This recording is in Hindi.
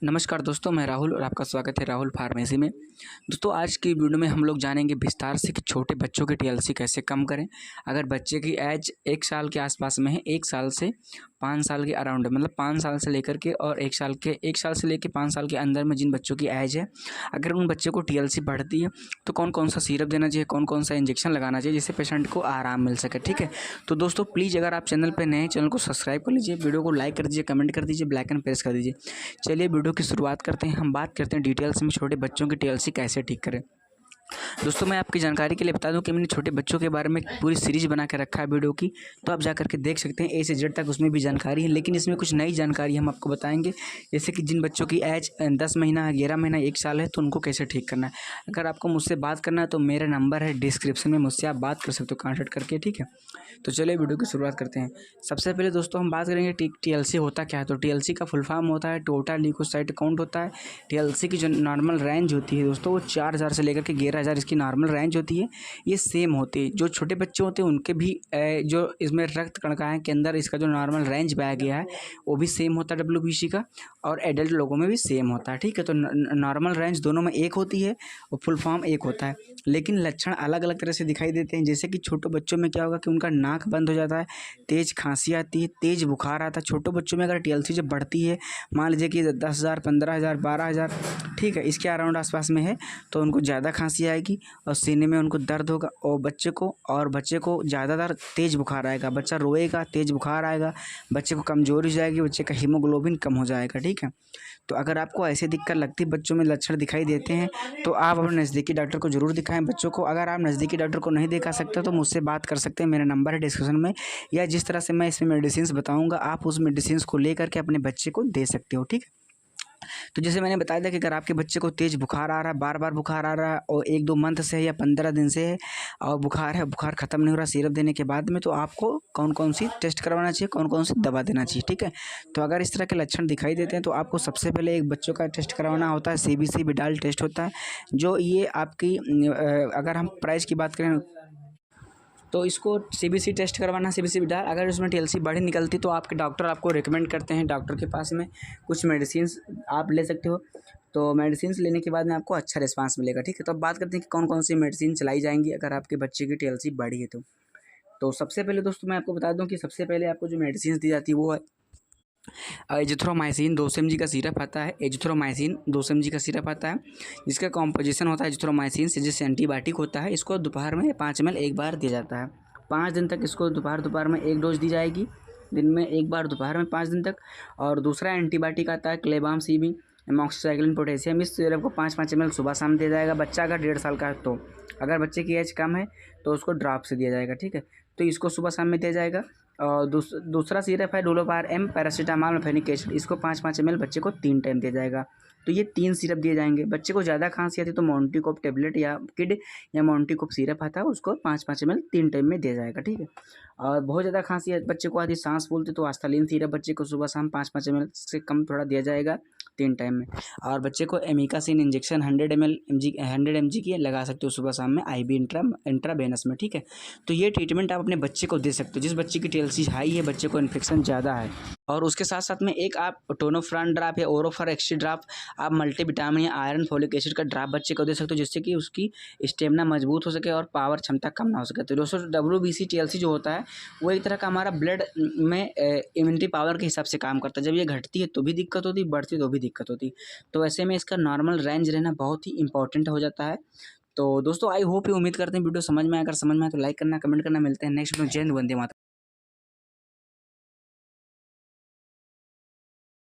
नमस्कार दोस्तों, मैं राहुल और आपका स्वागत है राहुल फार्मेसी में। दोस्तों, आज की वीडियो में हम लोग जानेंगे विस्तार से कि छोटे बच्चों की टीएलसी कैसे कम करें। अगर बच्चे की एज 1 साल के आसपास में है, 1 साल से 5 साल के अराउंड, मतलब 5 साल से लेकर के और 1 साल से लेकर 5 साल के अंदर में जिन बच्चों की एज है, अगर उन बच्चों को टीएलसी बढ़ती है तो कौन कौन सा सिरप देना चाहिए, कौन कौन सा इंजेक्शन लगाना चाहिए जिससे पेशेंट को आराम मिल सके। ठीक है, तो दोस्तों प्लीज़ अगर आप चैनल पर नए हैं, चैनल को सब्सक्राइब कर लीजिए, वीडियो को लाइक कर दीजिए, कमेंट कर दीजिए, ब्लैक एंड प्रेस कर दीजिए। चलिए वीडियो की शुरुआत करते हैं। हम बात करते हैं डिटेल्स में छोटे बच्चों की टीएलसी कैसे ठीक करें। दोस्तों, मैं आपकी जानकारी के लिए बता दूं कि मैंने छोटे बच्चों के बारे में पूरी सीरीज़ बना के रखा है वीडियो की, तो आप जा करके देख सकते हैं। ए से जेड तक उसमें भी जानकारी है, लेकिन इसमें कुछ नई जानकारी हम आपको बताएंगे। जैसे कि जिन बच्चों की एज 10 महीना, 11 महीना, 1 साल है, तो उनको कैसे ठीक करना है। अगर आपको मुझसे बात करना है तो मेरा नंबर है डिस्क्रिप्शन में, मुझसे आप बात कर सकते हो कॉन्टैक्ट करके। ठीक है, तो चलिए वीडियो की शुरुआत करते हैं। सबसे पहले दोस्तों हम बात करेंगे टीएलसी होता क्या है। तो टीएलसी का फुल फॉर्म होता है टोटल ल्यूकोसाइट काउंट होता है। टीएलसी की जो नॉर्मल रेंज होती है दोस्तों, वो 4000 से लेकर के 11000 इसकी नॉर्मल रेंज होती है। ये सेम होती है। जो छोटे बच्चे होते हैं उनके भी जो इसमें रक्त कणिकाएं के अंदर इसका जो नॉर्मल रेंज पाया गया है वो भी सेम होता है डब्ल्यूबीसी का, और एडल्ट लोगों में भी सेम होता है। ठीक है, तो नॉर्मल रेंज दोनों में एक होती है और फुल फॉर्म एक होता है, लेकिन लक्षण अलग अलग तरह से दिखाई देते हैं। जैसे कि छोटे बच्चों में क्या होगा कि उनका नाक बंद हो जाता है, तेज़ खांसी आती है, तेज़ बुखार आता है। छोटे बच्चों में अगर टीएलसी जब बढ़ती है, मान लीजिए कि 10,000, 15,000, 12,000, ठीक है, इसके अराउंड आसपास में है, तो उनको ज़्यादा खांसी आएगी और सीने में उनको दर्द होगा, और बच्चे को ज़्यादातर तेज़ बुखार आएगा, बच्चा रोएगा, तेज़ बुखार आएगा, बच्चे को कमजोरी हो जाएगी, बच्चे का हीमोग्लोबिन कम हो जाएगा। ठीक है, तो अगर आपको ऐसे दिक्कत लगती है, बच्चों में लक्षण दिखाई देते हैं, तो आप अपने नज़दीकी डॉक्टर को ज़रूर दिखाएं बच्चों को। अगर आप नज़दीकी डॉक्टर को नहीं दिखा सकते तो मुझसे बात कर सकते हैं, मेरा नंबर है डिस्क्रिप्शन में, या जिस तरह से मैं इसमें मेडिसिन बताऊंगा आप उस मेडिसिन को लेकर के अपने बच्चे को दे सकते हो। ठीक है, तो जैसे मैंने बताया था कि अगर आपके बच्चे को तेज़ बुखार आ रहा है, बार बार बुखार आ रहा है, और 1-2 मंथ से है या 15 दिन से है, और बुखार है, बुखार ख़त्म नहीं हो रहा सिरप देने के बाद में, तो आपको कौन कौन सी टेस्ट करवाना चाहिए, कौन कौन सी दवा देना चाहिए। ठीक है, तो अगर इस तरह के लक्षण दिखाई देते हैं तो आपको सबसे पहले एक बच्चों का टेस्ट करवाना होता है, सीबीसी विडाल टेस्ट होता है। जो ये आपकी अगर हम प्राइस की बात करें तो इसको सीबीसी टेस्ट करवाना, सीबीसी विडाल। अगर उसमें टीएलसी बड़ी निकलती तो आपके डॉक्टर आपको रिकमेंड करते हैं, डॉक्टर के पास में कुछ मेडिसिन्स आप ले सकते हो, तो मेडिसिन्स लेने के बाद में आपको अच्छा रिस्पांस मिलेगा। ठीक है, तो अब बात करते हैं कि कौन कौन सी मेडिसिन चलाई जाएंगी अगर आपके बच्चे की टीएलसी बढ़ी है तो सबसे पहले दोस्तों मैं आपको बता दूं कि सबसे पहले आपको जो मेडिसिन दी जाती है वो है एजिथ्रोमाइसिन 200 mg का सिरप आता है। एजिथ्रोमाइसिन 200 mg का सिरप आता है, जिसका कॉम्पोजिशन होता है एजिथ्रोमाइसिन से, जिससे एंटीबायोटिक होता है। इसको दोपहर में 5 ml एक बार दिया जाता है। 5 दिन तक इसको दोपहर में एक डोज दी जाएगी, दिन में एक बार, दोपहर में 5 दिन तक। और दूसरा एंटीबायोटिक आता है क्लेबाम सीबी एमॉक्सिसाइक्लिन पोटेशियम। इस सिरप को 5-5 ml सुबह शाम दिया जाएगा। बच्चा अगर 1.5 साल का है तो, अगर बच्चे की एज कम है तो उसको ड्रॉप से दिया जाएगा। ठीक है, तो इसको सुबह शाम में दिया जाएगा। और दूसरा सिरप है डोलोपार एम पैरासीटामॉल में फेनिक एसिड। इसको 5-5 ml बच्चे को 3 टाइम दिया जाएगा। तो ये 3 सिरप दिए जाएंगे। बच्चे को ज़्यादा खांसी आती है तो मोंटीकोप टेबलेट या किड या मोंटीकोप सिरप आता है, उसको 5-5 ml 3 टाइम में दिया जाएगा। ठीक है, और बहुत ज़्यादा खांसी बच्चे को आती है, सांस फूलती, तो आस्थालीन सिरप बच्चे को सुबह शाम 5-5 ml से कम थोड़ा दिया जाएगा 3 टाइम में। और बच्चे को एमिकासिन इंजेक्शन 100 mg की लगा सकते हो सुबह शाम में, आईवी इंट्रावेनस में। ठीक है, तो ये ट्रीटमेंट आप अपने बच्चे को दे सकते हो जिस बच्चे की टीएलसी हाई है, बच्चे को इन्फेक्शन ज़्यादा है। और उसके साथ साथ में एक आप टोनोफ्रान ड्राप या ओरोफर एक्सी ड्राप, आप मल्टीविटामिन या आयरन फोलिक एसिड का ड्राप बच्चे को दे सकते हो, जिससे कि उसकी स्टेमिना मजबूत हो सके और पावर क्षमता कम ना हो सके। तो दोस्तों डब्ल्यूबीसी टीएलसी जो होता है वो एक तरह का हमारा ब्लड में इम्यूनिटी पावर के हिसाब से काम करता है। जब ये घटती है तो भी दिक्कत होती है, बढ़ती है तो भी दिक्कत होती है। तो ऐसे में इसका नॉर्मल रेंज रहना बहुत ही इंपॉर्टेंट हो जाता है। तो दोस्तों आई होप ये उम्मीद करते हैं वीडियो समझ में आया। अगर समझ में आया तो लाइक करना, कमेंट करना। मिलते हैं नेक्स्ट वीडियो। जय हिंद, वंदे मातरम।